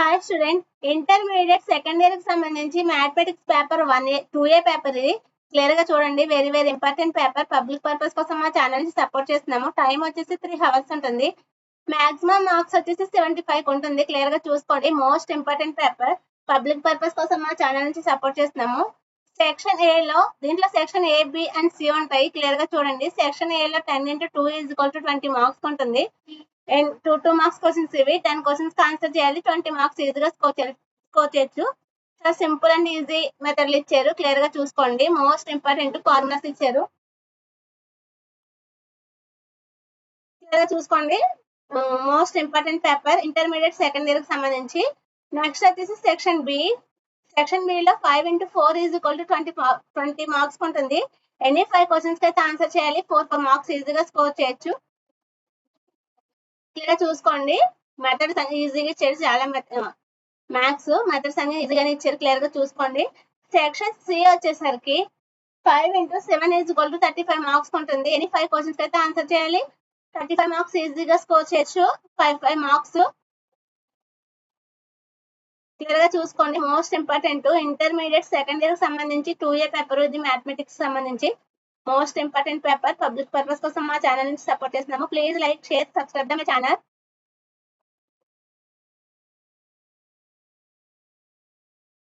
Hi student, intermediate second year కి సంబంధించి mathematics paper 1A 2A paper ఇది clear గా చూడండి. Very very important paper. Public purpose కోసం మా ఛానల్ ని సపోర్ట్ చేస్తున్నాము. టైం వచ్చేసి 3 hours ఉంటుంది. మాక్సిమం మార్క్స్ వచ్చేసి 75 ఉంటుంది. క్లియర్ గా చూసుకోండి. Most important paper. Public purpose కోసం మా ఛానల్ నుంచి సపోర్ట్ చేస్తున్నాము. సెక్షన్ ఏ లో దీంట్లో section A, B and C ఉంటాయి. క్లియర్ గా చూడండి. సెక్షన్ ఏ లో 10 into 2 is equal to 20 marks ఉంటుంది. అండ్ 2 మార్క్స్ క్వశ్చన్స్ ఇవి. 10 క్వశ్చన్స్ ఆన్సర్ చేయాలి. 20 మార్క్స్ ఈజీగా స్కోర్ చేయొచ్చు. చాలా సింపుల్ అండ్ ఈజీ మెథడ్లు ఇచ్చారు. క్లియర్ గా చూసుకోండి. మోస్ట్ ఇంపార్టెంట్ ఫార్ములాస్ ఇచ్చారు. క్లియర్ గా చూసుకోండి. Most important paper intermediate second year కి సంబంధించి. నెక్స్ట్ వచ్చేసి సెక్షన్ బి. సెక్షన్ బి లో 5 into 4 is equal to 20 marks ఉంటుంది. ఎనీ 5 క్వశ్చన్స్ అయితే ఆన్సర్ చేయాలి. 4 మార్క్స్ ఈజీగా స్కోర్ చేయొచ్చు. క్లియర్ గా చూసుకోండి. మెథడ్స్ అన్ని ఈజీగా ఇచ్చారు. చాలా మ్యాథ్స్ మెథడ్స్ అన్ని ఈజీగానే ఇచ్చారు. క్లియర్ గా చూసుకోండి. సెక్షన్ సి వచ్చేసరికి 5 into 7 is equal to 35 marks ఉంటుంది. ఎనీ 5 క్వశ్చన్స్ అయితే ఆన్సర్ చేయాలి. 35 మార్క్స్ ఈజీగా స్కోర్ చేయొచ్చు. 5 మార్క్స్. క్లియర్ గా చూసుకోండి. Most important intermediate second year సంబంధించి 2A పేపర్. ఇది మ్యాథమెటిక్స్ సంబంధించి most important paper. Public purpose కోసం మా ఛానల్ నుంచి సపోర్ట్ చేస్తున్నాము. Please like, share, subscribe my channel.